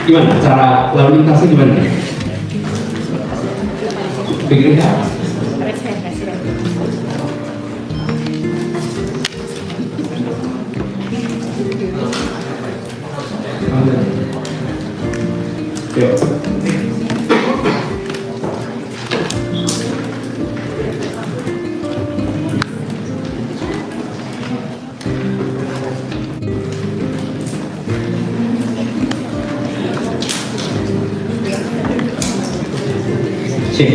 Gimana cara lalu lintasnya gimana? Pikirin kan? Yuk. Cek.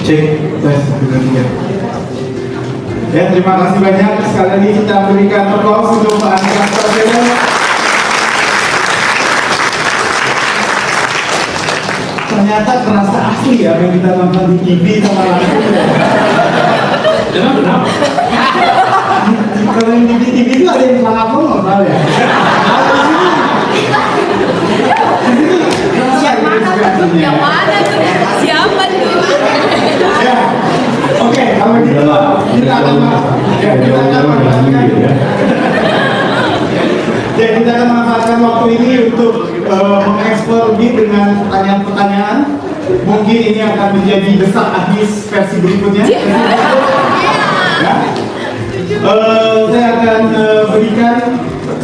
Cek, tes, ya, terima kasih banyak. Sekali lagi kita berikan aplaus untuk Pak Andreas Baswedan. Ternyata terasa asli ya yang kita nonton di TV sama langsung. Emang kenapa? Kalau yang di TV itu ada yang salah ngomong, tahu ya? Yang mana tuh? Siapa tuh? Ya. Oke, kalau gitu kita akan manfaatkan waktu ini untuk mengeksplor lebih dengan pertanyaan-pertanyaan. Mungkin ini akan menjadi besar habis versi berikutnya. Ya. Saya akan berikan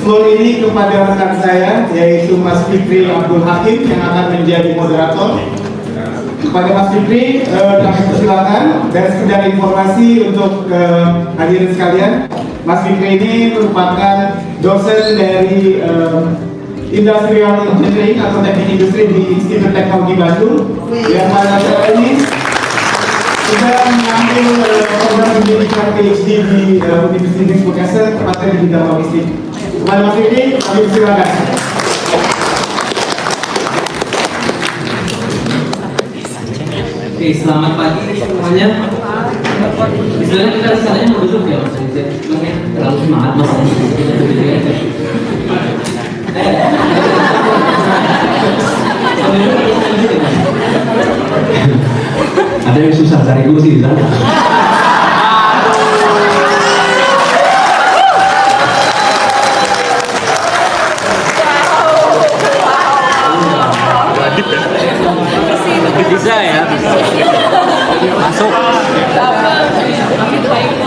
floor ini kepada rekan saya, yaitu Mas Fikri Abdul Hakim yang akan menjadi moderator. Kepada Mas Fikri, kami persilakan. Dan sekedar informasi untuk hadirin sekalian, Mas Fikri ini merupakan dosen dari Industrial Engineering atau Teknik Industri di Institut Teknologi Bandung, yang pada saat ini sudah mengambil program pendidikan PhD di Universitas Makassar, tepatnya di bidang logistik. Kepada Mas Fikri, kami persilakan. Oke, selamat pagi semuanya. Sebenarnya kita rencananya mau duduk ya Mas Rizal, cuma ya terlalu semangat Mas Ada yang susah cari kursi di sana. bisa ya, masuk.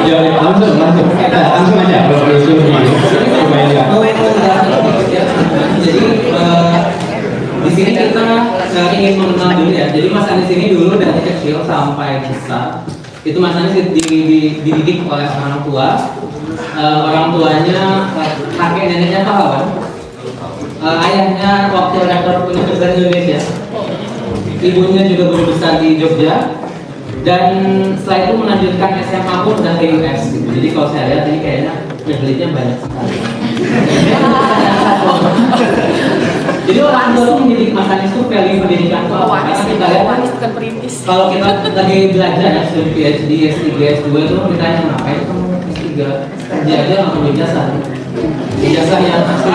Ya, langsung aja. Kalau isu supaya enggak. Jadi di sini kita ingin mengenal dulu ya. Jadi Mas Anies ini dulu dari kecil sampai besar itu Mas Anies dididik oleh orang tua. Orang tuanya kakek neneknya pahlawan. Ayahnya wakil rektor Universitas Indonesia. Ibunya juga guru besar di Jogja. Dan setelah itu melanjutkan SMA pun dan ke US gitu. Jadi kalau saya lihat ini kayaknya privilege-nya banyak sekali. Jadi orang tua tuh mendidik Mas Anies tuh value pendidikan tuh apa? Karena kita lihat kalau kita lagi belajar ya studi PhD, S3, S2 itu ditanya ngapain kamu S3? Kerja aja nggak perlu ijazah. Ijazah yang asli.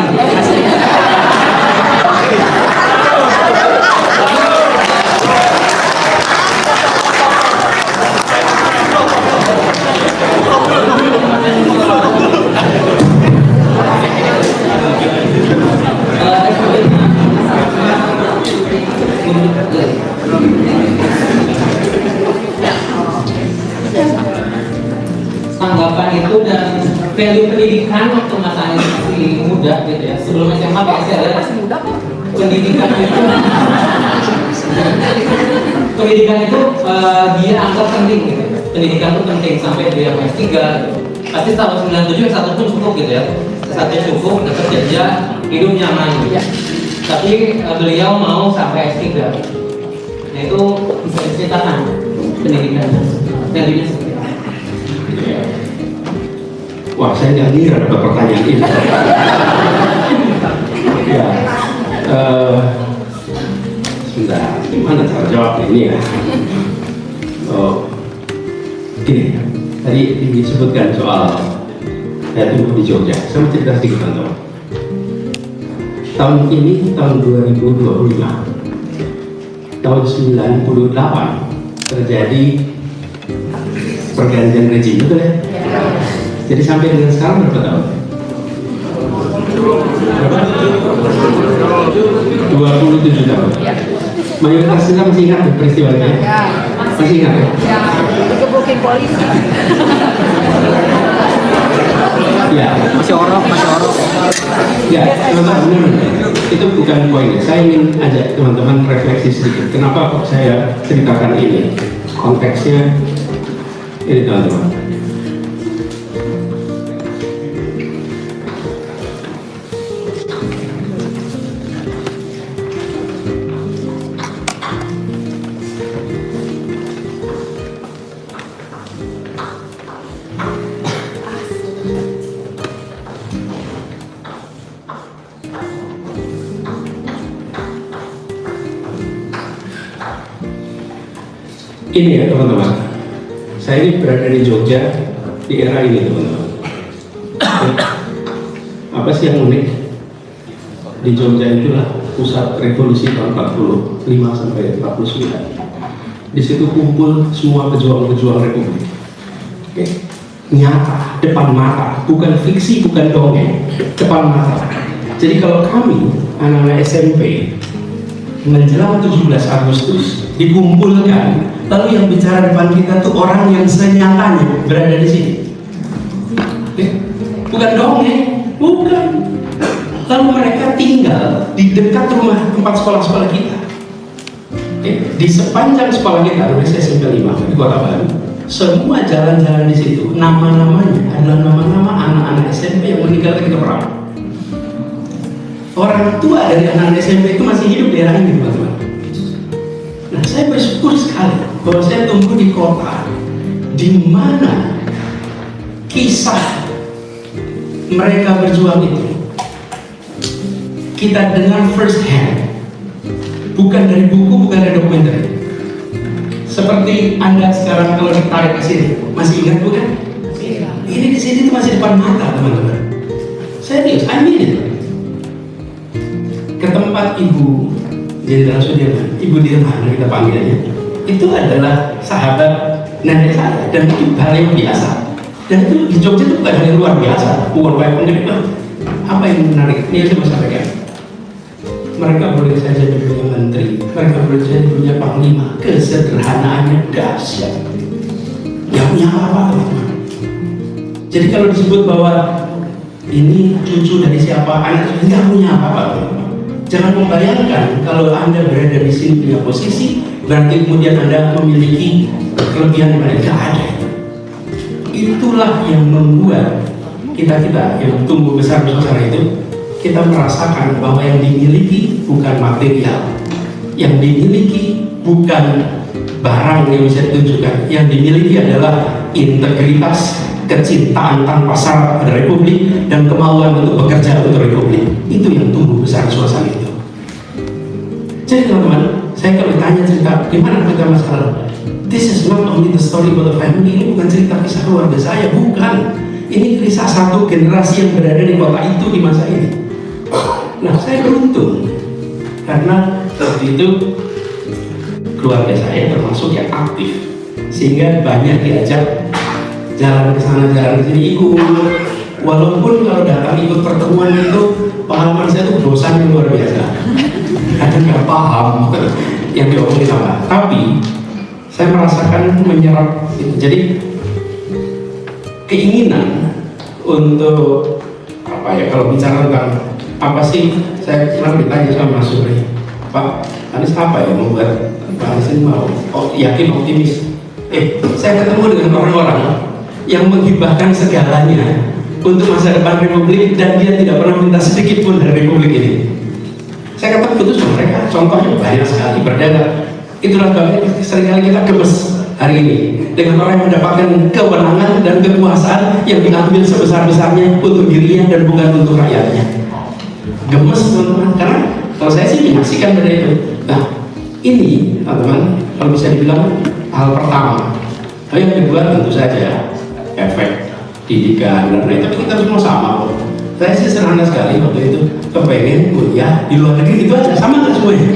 Tanggapan itu dan value pendidikan waktu Mas Anies masih muda gitu ya, sebelum SMA biasa ada pendidikan itu dia anggap penting gitu. Pendidikan itu penting sampai dia S3 pasti tahun 97 S1 pun cukup gitu ya, S1 cukup dapat kerja hidup nyaman gitu. Tapi beliau mau sampai S3. Nah itu bisa diceritakan pendidikannya, value-nya seperti apa? Wah, saya nggak ngira ada pertanyaan ini. Ya, sebentar, gimana cara jawab ini ya? Oh, gini, tadi disebutkan soal saya tumbuh di Jogja. Saya mau cerita sedikit tentang tahun ini, tahun 2025. tahun 98 terjadi pergantian rezim, betul ya? Jadi sampai dengan sekarang berapa tahun? Berapa? 27 tahun. Mayoritas kita masih ingat peristiwanya? Masih ingat ya? Dikebukin polisi. Ya. Masih orok. Ya, teman-teman, itu bukan poin. Saya ingin ajak teman-teman refleksi sedikit. Kenapa kok saya ceritakan ini? Konteksnya ini, teman-teman. Ini ya teman-teman, saya ini berada di Jogja di era ini teman-teman. Apa sih yang unik? Di Jogja itulah pusat revolusi tahun 45 sampai 49. Di situ kumpul semua pejuang-pejuang republik. Oke, nyata, depan mata, bukan fiksi, bukan dongeng, depan mata. Jadi kalau kami anak-anak SMP menjelang 17 Agustus dikumpulkan, lalu yang bicara depan kita tuh orang yang senyatanya berada di sini. Bukan dongeng, bukan. Lalu mereka tinggal di dekat rumah tempat sekolah-sekolah kita. Di sepanjang sekolah kita, namanya SMP 5 di Kota Baru, semua jalan-jalan di situ, nama-namanya adalah nama-nama anak-anak SMP yang meninggal ketika perang. Orang tua dari anak-anak SMP itu masih hidup di daerah ini, teman-teman. Nah, saya bersyukur sekali bahwa saya tumbuh di kota di mana kisah mereka berjuang itu kita dengar first hand, bukan dari buku, bukan dari dokumenter. Seperti Anda sekarang kalau ditarik ke sini, masih ingat bukan? Ini di sini tuh masih depan mata, teman-teman. Serius, I mean it. Ke tempat Ibu Jenderal Sudirman, Ibu Dirman kita panggilnya, itu adalah sahabat nenek saya, dan itu hal yang biasa. Dan itu di Jogja itu bukan hal yang luar biasa, bukan kayak penderita. Apa yang menarik? Ini yang saya mau sampaikan. Mereka boleh saja punya menteri, mereka boleh saja punya panglima, kesederhanaannya dahsyat. Yang punya apa, teman-teman? Jadi kalau disebut bahwa ini cucu dari siapa, anak nggak punya apa-apa, teman-teman. Jangan membayangkan kalau Anda berada di sini punya posisi, berarti kemudian Anda memiliki kelebihan yang mereka ada. Itulah yang membuat kita yang tumbuh besar di suasana itu, kita merasakan bahwa yang dimiliki bukan material, yang dimiliki bukan barang yang bisa ditunjukkan, yang dimiliki adalah integritas, kecintaan tanpa syarat pada Republik, dan kemauan untuk bekerja untuk Republik. Itu yang tumbuh besar di suasana itu. Jadi teman-teman, saya kalau ditanya cerita gimana cerita masalah, this is not only the story about the family. Ini bukan cerita kisah keluarga saya, bukan. Ini kisah satu generasi yang berada di kota itu di masa ini. Nah, saya beruntung karena waktu itu keluarga saya termasuk yang aktif, sehingga banyak diajak jalan ke sana, jalan ke sini, ikut. Walaupun kalau datang ikut pertemuan itu pengalaman saya tuh bosan yang luar biasa. Kadang nggak paham yang diomongin sama. Tapi saya merasakan menyerap itu. Jadi keinginan untuk apa ya, kalau bicara tentang apa sih, saya pernah ditanya sama Mas Supri, Pak Anies apa ya membuat Pak Anies ini mau yakin optimis. Saya ketemu dengan orang-orang yang menghibahkan segalanya untuk masa depan Republik, dan dia tidak pernah minta sedikit pun dari Republik ini. Saya ketemu itu sama mereka, contohnya banyak sekali berdagang. Itulah seringkali kita gemes hari ini dengan orang yang mendapatkan kewenangan dan kekuasaan yang diambil sebesar-besarnya untuk dirinya dan bukan untuk rakyatnya. Gemes, teman-teman, karena kalau saya sih menyaksikan dari itu. Nah, ini teman-teman, kalau bisa dibilang hal pertama. Hal yang kedua tentu saja efek didikan dan lain-lain, tapi kita semua sama kok. Saya sih sederhana sekali waktu itu, kepengen kuliah di luar negeri, itu aja, sama nggak semuanya?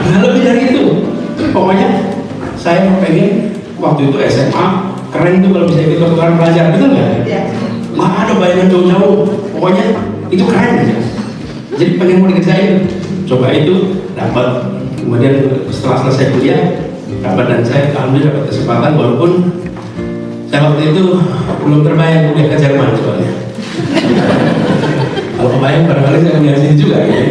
Nah, lebih dari itu, pokoknya saya pengen waktu itu SMA, keren tuh kalau bisa ikut pertukaran pelajar, betul nggak? Nggak ada bayangan jauh-jauh, pokoknya itu keren aja. Jadi pengen mau dikerjain, coba itu dapat. Kemudian setelah selesai kuliah dapat, dan saya alhamdulillah dapat kesempatan, walaupun saya waktu itu belum terbayang kuliah ke Jerman soalnya. Kalau kebayang barangkali saya punya sini juga ya.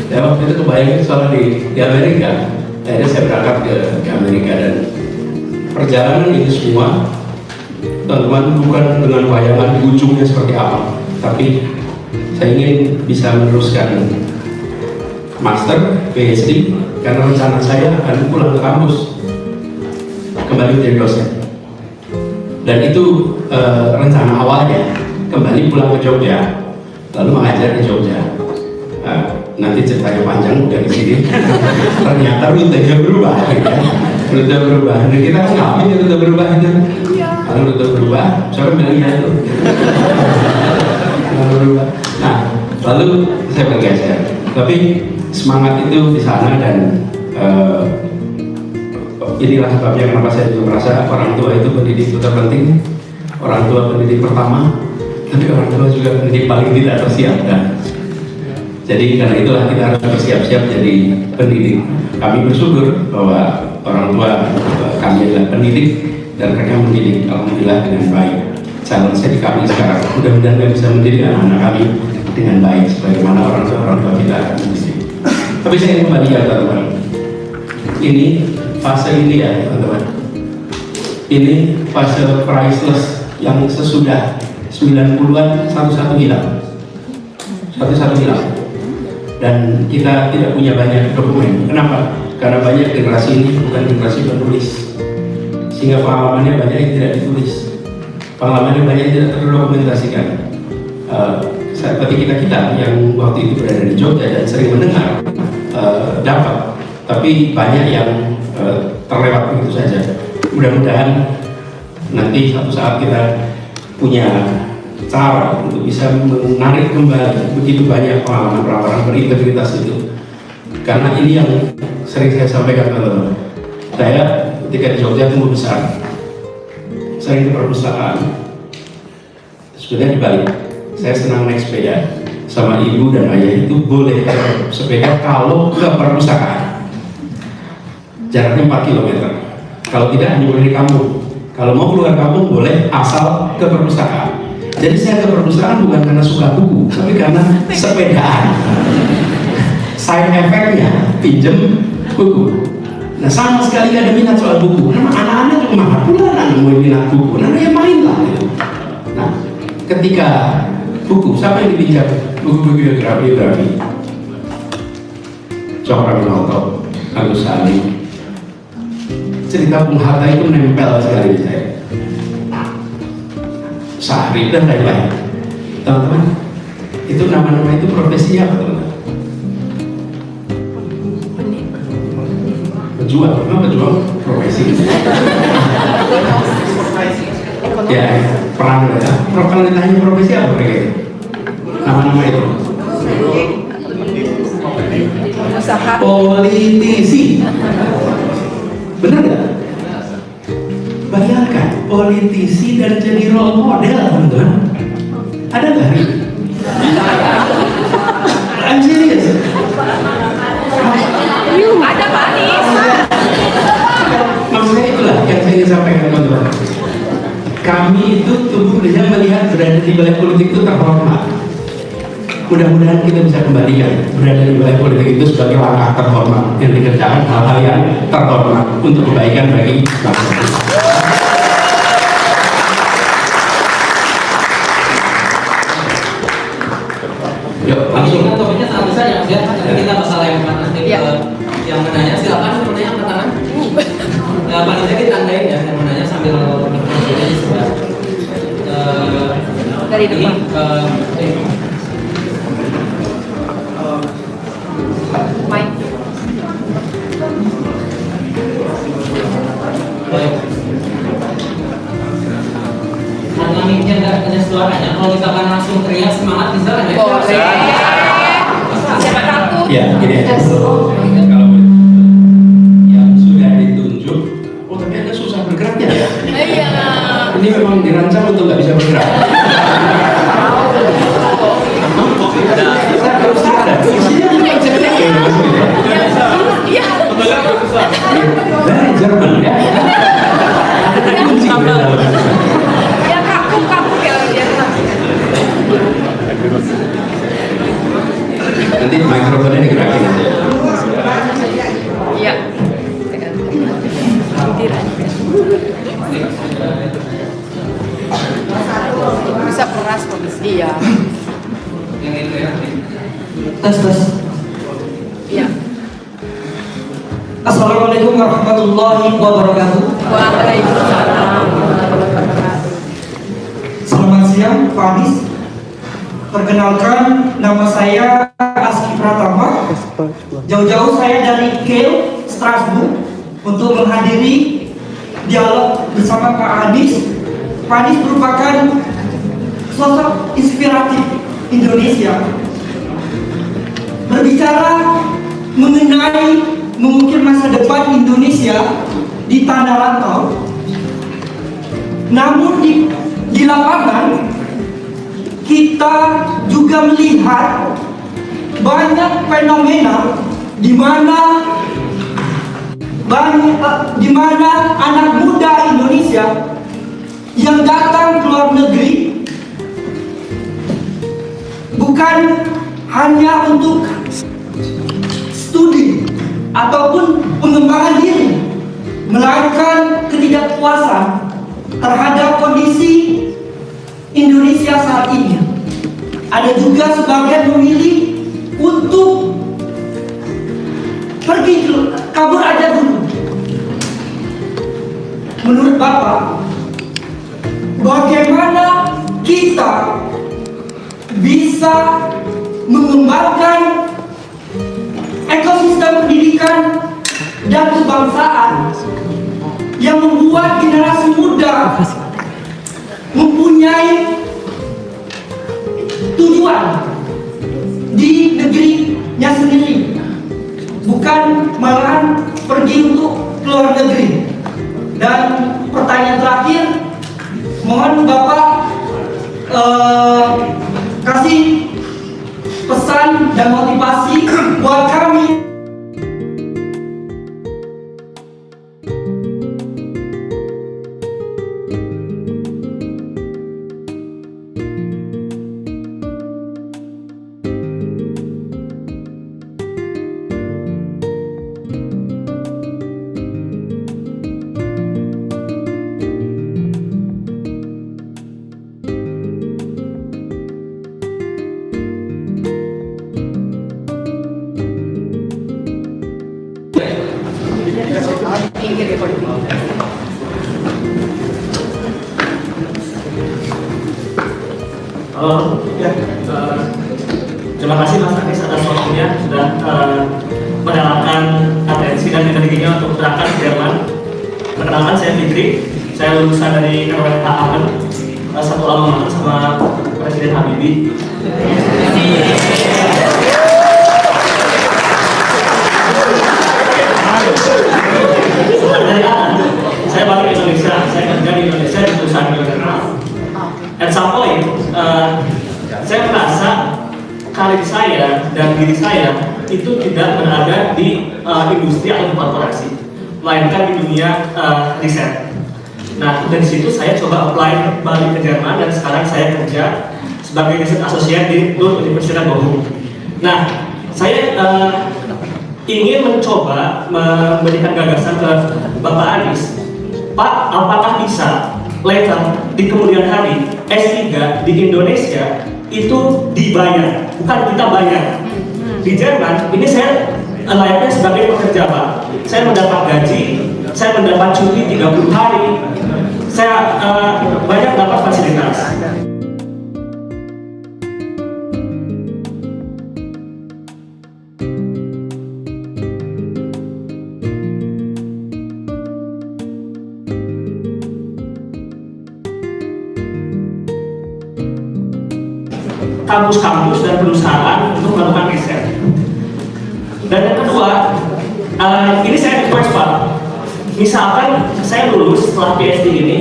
Ya waktu itu kebayang soal di Amerika. Akhirnya saya berangkat ke Amerika, dan perjalanan ini semua teman-teman bukan dengan bayangan di ujungnya seperti apa, tapi saya ingin bisa meneruskan master, PhD, karena rencana saya akan pulang ke kampus kembali menjadi dosen. Dan itu rencana awalnya, kembali pulang ke Jogja, lalu mengajar di Jogja. Nanti ceritanya panjang dari sini. Ternyata rutenya berubah, ya. Rute berubah. Dan kita ngapain ya rute berubah itu? Kalau rute berubah, siapa bilang ya itu? Berubah. Nah, lalu saya bergeser. Tapi semangat itu di sana, dan inilah sebabnya kenapa saya juga merasa orang tua itu pendidik itu terpenting. Orang tua pendidik pertama, tapi orang tua juga pendidik paling tidak tersiapkan. Jadi karena itulah kita harus bersiap-siap jadi pendidik. Kami bersyukur bahwa orang tua kami adalah pendidik, dan mereka mendidik alhamdulillah dengan baik. Challenge saya di kami sekarang, mudah-mudahan kita bisa mendidik anak-anak kami dengan baik, sebagaimana orang tua kita akan mendidik. Tapi saya ingin kembali ya teman-teman. Ini fase ini ya teman-teman. Ini fase priceless yang sesudah 90-an satu-satu hilang. Satu-satu hilang. Dan kita tidak punya banyak dokumen. Kenapa? Karena banyak generasi ini bukan generasi penulis, sehingga pengalamannya banyak yang tidak ditulis, pengalamannya banyak yang tidak terdokumentasikan. Seperti kita yang waktu itu berada di Jogja dan sering mendengar, dapat, tapi banyak yang terlewat begitu saja. Mudah-mudahan nanti suatu saat kita punya cara untuk bisa menarik kembali begitu banyak pengalaman berintegritas itu. Karena ini yang sering saya sampaikan teman-teman. Saya ketika di Jogja tumbuh besar, sering ke perpustakaan. Sebenarnya dibalik, saya senang naik sepeda sama ibu dan ayah itu boleh sepeda kalau ke perpustakaan. Jaraknya 4 km. Kalau tidak hanya boleh di kampung. Kalau mau keluar kampung boleh asal ke perpustakaan. Jadi saya ke perpustakaan bukan karena suka buku, tapi karena sepedaan. Side efeknya pinjem buku. Nah sama sekali gak ada minat soal buku. Nah, anak-anak juga mana pula mau minat buku. Nah ya main lah gitu. Nah ketika buku, siapa yang dipinjam? Buku-buku biografi. Cokro Agus Salim. Cerita Bung Hatta itu menempel sekali di saya. Sahri dan lain-lain. Teman-teman, itu nama-nama itu profesinya apa teman-teman? Pejuang, memang pejuang profesi. Ya, perang ya. Kalau ditanya profesi apa mereka itu? Nama-nama itu? Politisi. Benar nggak? Bayangkan politisi dan jadi role model teman-teman. Ada nggak hari ini? I'm serious. Ada Pak Anies. Maksudnya itulah yang saya ingin sampaikan teman-teman. Kami itu tumbuh dengan melihat berada di balai politik itu terhormat. Mudah-mudahan kita bisa kembalikan berada di balai politik itu sebagai langkah terhormat yang dikerjakan hal-hal yang terhormat untuk kebaikan bagi bangsa. Yuk, langsung. Ini topiknya sangat besar ya Mas ya. Tapi kita bakal lempar nanti ke yang menanya. Silakan yang menanya angkat tangan. Paling sedikit tandain ya yang menanya sambil berkonsultasi di sebelah. Dari depan. Mike. Baik. Harga mic-nya nggak ada suaranya. Kalau misalkan langsung teriak semangat bisa kan ya? Boleh. Siapa takut? Ya, gini aja. Kalau yang sudah ditunjuk, oh tapi Anda susah bergeraknya ya? Iya. Ini memang dirancang untuk nggak bisa bergerak. Saya harus ada. Isinya nggak bisa bergerak. Iya. Dari Jerman ya. Kunci di dalam. Ya kaku ya dia. Nanti mikrofonnya digerakin aja. Iya. Bisa keras kok. Iya. Yang itu ya. Tes. Iya. Assalamualaikum warahmatullahi wabarakatuh. Waalaikumsalam. Selamat siang, Pak Anies. Perkenalkan, nama saya Aski Pratama. Jauh-jauh saya dari Kiel, Strasbourg, untuk menghadiri dialog bersama Pak Anies. Pak Anies merupakan sosok inspiratif Indonesia. Berbicara mengenai mengukir masa depan Indonesia di tanah rantau, namun di lapangan kita juga melihat banyak fenomena di mana anak muda Indonesia yang datang ke luar negeri bukan hanya untuk studi ataupun pengembangan diri, melainkan ketidakpuasan terhadap kondisi Indonesia saat ini. Ada juga sebagian memilih untuk pergi kabur aja dulu. Menurut Bapak, bagaimana kita bisa mengembangkan ekosistem pendidikan dan kebangsaan yang membuat generasi muda mempunyai tujuan di negerinya sendiri, bukan malahan pergi untuk keluar negeri. Dan pertanyaan terakhir, mohon Bapak kasih pesan dan motivasi buat kami. Terima kasih Mas Anies atas waktunya sudah mendapatkan atensi dan energinya untuk berangkat ke Jerman. Perkenalkan, saya Fikri, saya lulusan dari RWTH Aachen, satu alma mater sama Presiden Habibie. Dari Aachen, saya balik ke Indonesia, saya kerja di Indonesia di perusahaan militer. At some point, saya merasa karir saya dan diri saya itu tidak berada di industri atau korporasi, melainkan di dunia riset. Nah, dari situ saya coba apply balik ke Jerman dan sekarang saya kerja sebagai riset associate di Lund Universität Bochum. Nah, saya ingin mencoba memberikan gagasan ke Bapak Anies, Pak, apakah bisa later di kemudian hari S3 di Indonesia itu dibayar, bukan kita bayar. Di Jerman ini saya layaknya sebagai pekerja, Pak. Saya mendapat gaji, saya mendapat cuti 30 hari, saya banyak dapat fasilitas. kampus-kampus dan perusahaan untuk melakukan riset. Dan yang kedua, ini saya request Pak, misalkan saya lulus setelah PhD ini,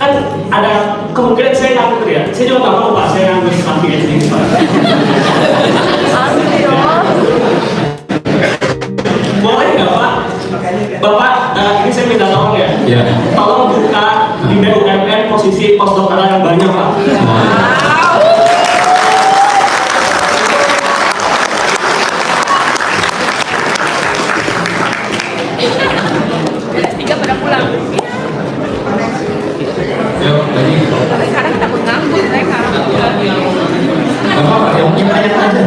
kan ada kemungkinan saya nganggur ya. Saya juga nggak mau Pak, saya nganggur setelah PhD ini Pak. Boleh nggak Pak? Bapak, ini saya minta tolong ya. Ya. Tolong buka di BUMN posisi postdoktoral yang banyak Pak. Tiga pada pulang. Yuk, tadi. Sekarang takut nganggur mereka. Gak apa-apa, yang mungkin banyak aja.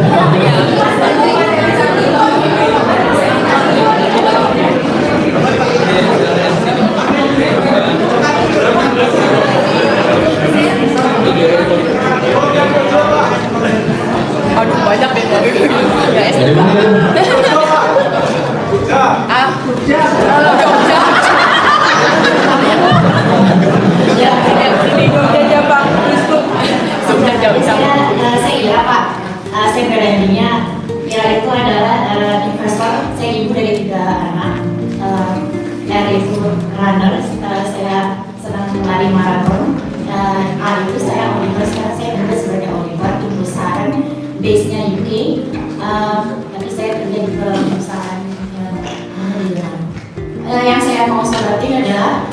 Aduh banyak deh dari Dari mana? Jogja. Ya, sini Jogja Bang. Sudah jauh sama. Saya Ira Pak, saya beraninya Ira itu adalah investor, saya ibu dari 3 anak. Ira itu runner, saya senang lari maraton. Hari itu saya Oliver, sekarang saya kerja sebagai Oliver di perusahaan base-nya UK, tapi saya kerja di perusahaan yang saya mau sorotin adalah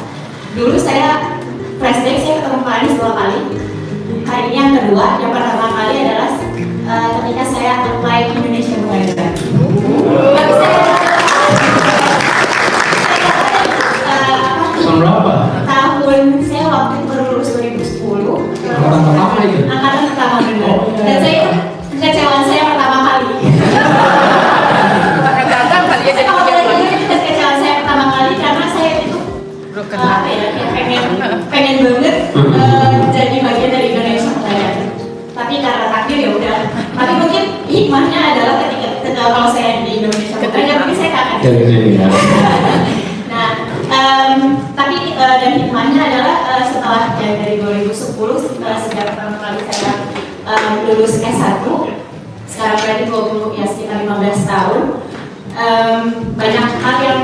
dulu saya flashback, saya ketemu Pak Anies 2 kali. Hari ini yang kedua, yang pertama kali adalah ketika saya apply Indonesia Mengajar. Tapi Tahun berapa? tahun saya waktu itu baru lulus 2010. Angkatan pertama itu? Angkatan pertama benar. Dan saya itu kekecewaan saya pertama kali. Karena gagal kali ya jadi Kekecewaan saya pertama kali karena saya itu apa ya, pengen banget jadi bagian dari Indonesia Mengajar. Tapi karena takdir ya udah. Tapi mungkin hikmahnya adalah ketika kalau saya di Indonesia Mengajar mungkin saya akan. Nah, tapi dan hikmahnya adalah setelah dari 2010 sejak pertama kali saya lulus S1, sekarang berarti 20 ya sekitar 15 tahun. Banyak hal yang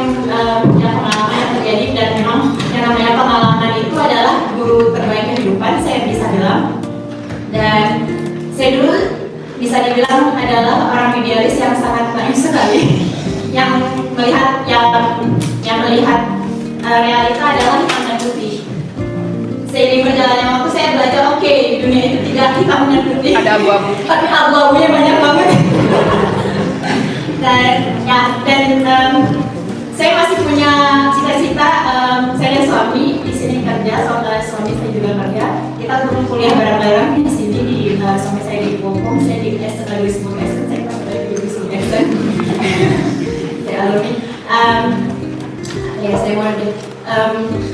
punya pengalaman yang terjadi dan memang yang namanya pengalaman itu adalah guru terbaik kehidupan saya bisa bilang. Dan saya dulu bisa dibilang adalah orang idealis yang sangat baik sekali, yang melihat realita adalah hitam dan putih. Seiring berjalannya waktu saya belajar oke, dunia itu tidak hitam dan putih. ada abu-abu. Tapi abu-abunya banyak banget. Dan saya masih punya cita-cita. Saya dan suami di sini kerja, suami saya juga kerja. Kita turun kuliah bareng-bareng di sini di suami saya di Bogor, saya di Wisma Essen, saya di Wisma Essen. Saya alumni. Ya saya mau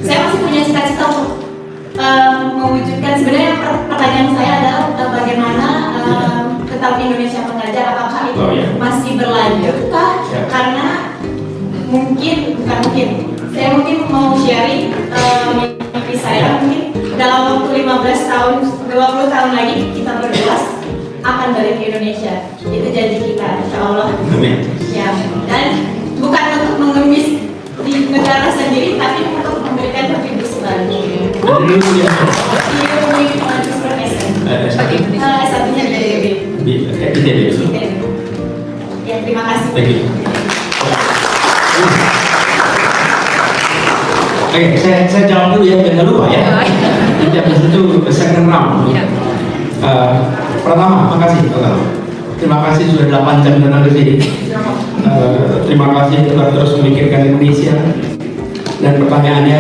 saya masih punya cita-cita untuk mewujudkan. Sebenarnya pertanyaan saya adalah bagaimana tentang Indonesia Mengajar, apakah itu masih berlanjutkah? Karena saya mungkin mau sharing mimpi saya, mungkin dalam waktu 15 tahun, 20 tahun lagi kita berdua akan balik ke Indonesia. Itu janji kita, insya Allah. Ya, dan bukan untuk mengemis di negara sendiri, tapi untuk memberikan kontribusi baru. S1-nya di ITB. Ya, terima kasih. Oke, saya jawab dulu ya, jangan lupa ya. Nanti habis itu second round. Pertama, makasih. Terima kasih sudah 8 jam datang ke sini. Terima kasih telah terus memikirkan Indonesia. Dan pertanyaannya,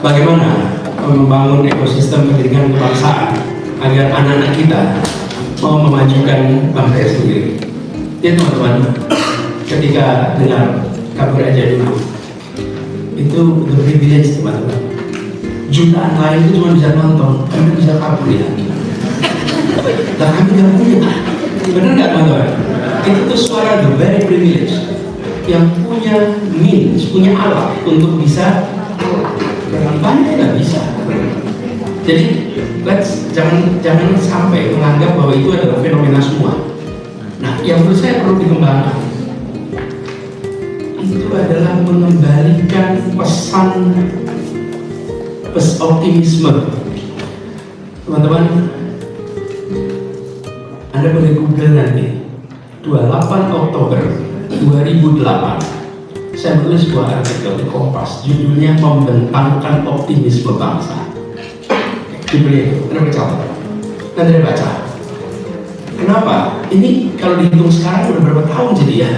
bagaimana membangun ekosistem pendidikan kebangsaan agar anak-anak kita mau memajukan bangsa sendiri. Ya teman-teman, ketika dengar kabar aja dulu, itu the privilege teman-teman. Jutaan lain itu cuma bisa nonton, kami bisa kabur ya. Dan kami tidak punya. Benar nggak teman-teman? Itu tuh suara the very privilege yang punya means, punya alat untuk bisa banyak nggak bisa. Jadi jangan sampai menganggap bahwa itu adalah fenomena semua. Nah, yang menurut saya perlu dikembangkan itu adalah mengembalikan pesan optimisme. Teman-teman, Anda boleh Google nanti 28 Oktober 2008 saya menulis sebuah artikel di Kompas, judulnya Membentangkan Optimisme Bangsa. Judulnya itu, Anda baca. Anda baca. Kenapa? Ini kalau dihitung sekarang udah berapa tahun jadi ya?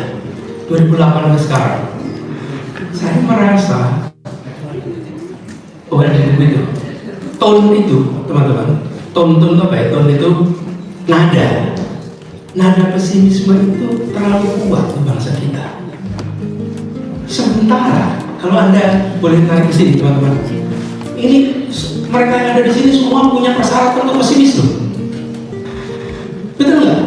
2008 ke sekarang. Saya merasa ada begitu. Tone itu, teman-teman, tone apa ya? Tone itu nada pesimisme itu terlalu kuat di bangsa kita. Sementara kalau Anda boleh tarik ke sini, teman-teman, ini mereka yang ada di sini semua punya persyaratan untuk pesimis loh. Betul nggak?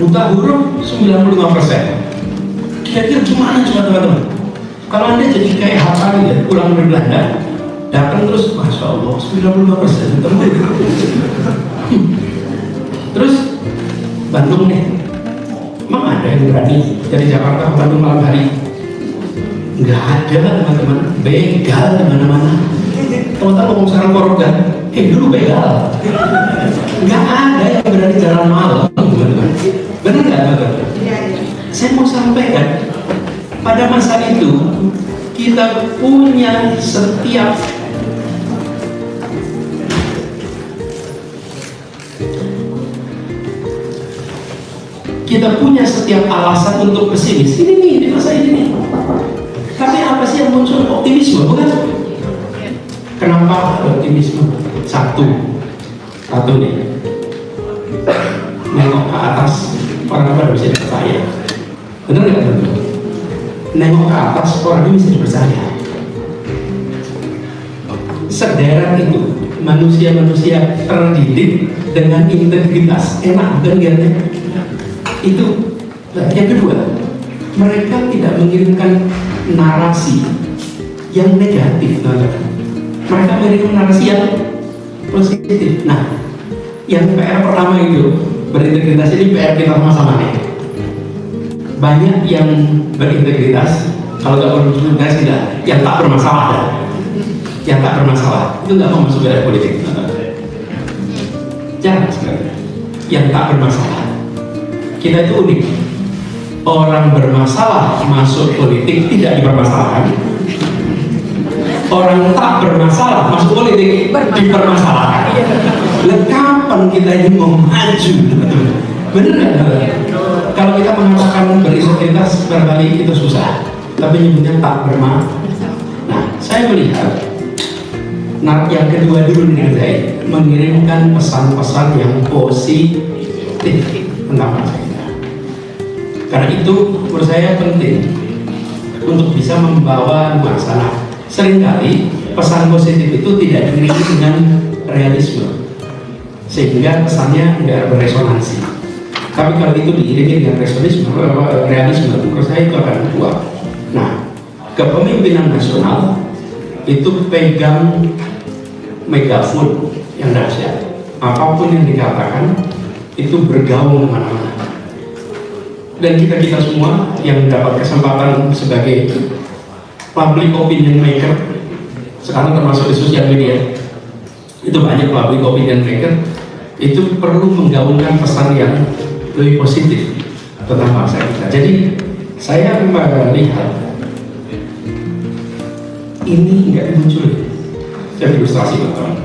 Buta huruf 95%. Kira-kira gimana coba teman-teman? Kalau Anda jadi kayak Hatta ya, pulang dari Belanda, datang terus, Masya Allah, 95%. Terus Bandung nih, emang ada yang berani dari Jakarta ke Bandung malam hari? Nggak ada teman-teman, begal di mana-mana. Teman-teman ngomong sekarang korogan, dulu begal. Nggak ada yang berani jalan malam, teman-teman. Benar nggak teman-teman? Saya mau sampaikan, pada masa itu kita punya setiap alasan untuk pesimis. Ini nih, di masa ini nih. Tapi apa sih yang muncul? Optimisme, bukan? Kenapa optimisme? Satu nih, nengok ke atas, orang pada bisa dipercaya. Benar nggak teman-teman? Nengok ke atas, orang bisa dipercaya. Sederet itu manusia-manusia terdidik dengan integritas, enak bukan lihatnya? Itu yang kedua, mereka tidak mengirimkan narasi yang negatif, mereka mengirimkan narasi yang positif. Nah, yang PR pertama itu berintegritas, ini PR kita sama-sama nih. Banyak yang berintegritas, kalau nggak berintegritas tidak, yang tak bermasalah, itu nggak mau masuk dalam politik. Jangan sekali, yang tak bermasalah. Kita itu unik. Orang bermasalah masuk politik tidak dipermasalahkan. Orang tak bermasalah masuk politik dipermasalahkan. Kapan kita ini mau maju? Bener nggak? Kalau kita mengatakan berintegritas barangkali itu susah, tapi nyebutnya tak bermasalah. Nah, saya melihat yang kedua dulu nih saya mengirimkan pesan-pesan yang positif tentang bangsa kita. Karena itu menurut saya penting untuk bisa membawa nuansa. Nah, seringkali pesan positif itu tidak diiringi dengan realisme, sehingga pesannya nggak beresonansi. Tapi kalau itu diiringi dengan realisme, menurut saya itu akan kuat. Nah, kepemimpinan nasional itu pegang megafon yang dahsyat. Apapun yang dikatakan itu bergaung kemana-mana. Dan kita semua yang mendapat kesempatan sebagai public opinion maker, sekarang termasuk di sosial media, itu banyak public opinion maker, itu perlu menggaungkan pesan yang lebih positif tentang bangsa kita. Jadi saya melihat ini nggak dimunculin. Saya ilustrasi teman-teman.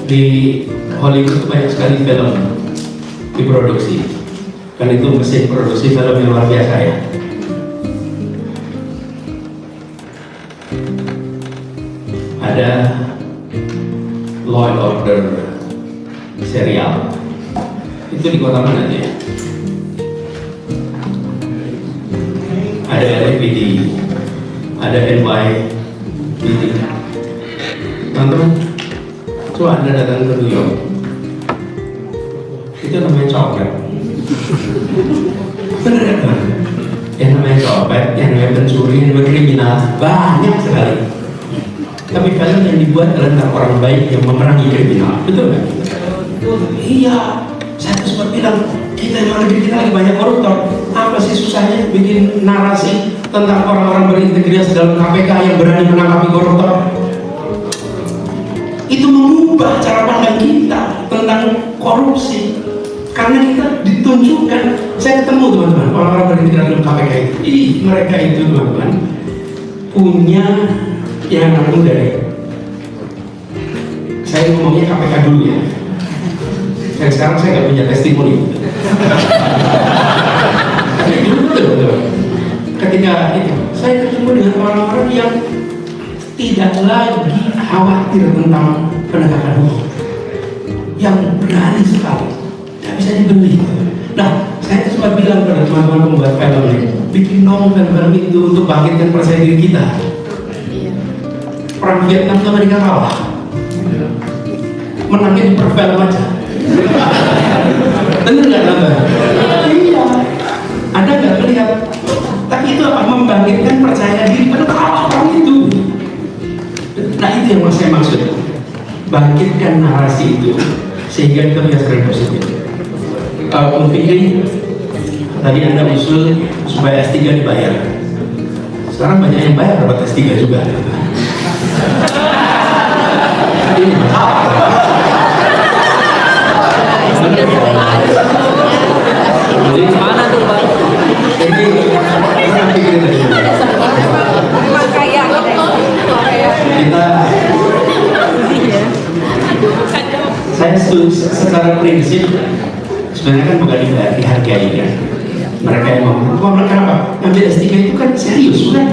Di Hollywood itu banyak sekali film diproduksi, kan itu mesin produksi film yang luar biasa ya. Ada Law and Order serial, itu di kota mana aja ya? Ada LAPD, ada NYPD. Teman-teman, coba Anda datang ke New York, itu namanya copet. Bener kan? Yang namanya copet, yang namanya pencuri, yang namanya kriminal, banyak sekali. tapi film yang dibuat adalah tentang orang baik yang memerangi kriminal. Betul nggak? Iya, saya tuh sempat bilang, kita emang negeri kita lagi banyak koruptor. Apa sih susahnya bikin narasi tentang orang-orang berintegritas dalam KPK yang berani menangkapi koruptor? Itu mengubah cara pandang kita tentang korupsi. Karena kita ditunjukkan, saya ketemu teman-teman, orang-orang berintegritas dalam KPK itu. Mereka itu teman-teman punya yang aku dari, saya ngomongnya KPK dulu ya. Dan sekarang saya nggak punya testimoni. Tapi dulu betul. Ketika itu, saya ketemu dengan orang-orang yang tidak lagi khawatir tentang penegakan hukum, yang berani sekali, tidak bisa dibeli. Nah, saya sempat bilang pada teman-teman pembuat film ini, bikin dong film-film itu untuk bangkitkan percaya diri kita. Perang Vietnam itu Amerika kalah, menangnya di perfilm aja. Bener nggak Nanda? Iya. Ada nggak melihat? Tapi itu apa? Membangkitkan percaya diri pada kalah orang itu. Nah itu yang saya maksud. Bangkitkan narasi itu sehingga kita punya sering positif. Kalau Fikri, tadi Anda usul supaya S3 dibayar. Sekarang banyak yang bayar dapat S3 juga. Ini Mana tuh Pak? ini kita saya setuju secara prinsip sebenarnya kan bukan dihargai kan. Mereka yang mau mereka apa? Ngambil S3 itu kan serius kan?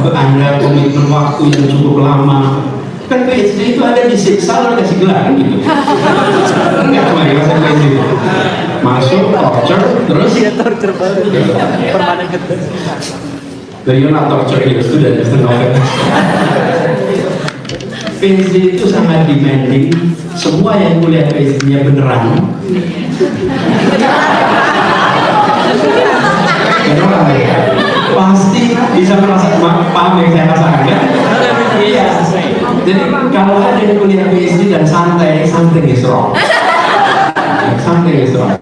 Anda komitmen waktu yang cukup lama. Kan PhD itu ada disiksa lalu kasih gelar kan gitu. Enggak kemarin masa PhD itu masuk torture terus Permanen. But you're not torturing your student, just a novel. PhD itu sangat demanding. Semua yang kuliah PhD-nya beneran. Beneran ya? Pasti bisa merasa paham yang saya rasakan kan? Iya. Jadi kalau ada yang kuliah PhD dan santai, something is wrong. Something is wrong.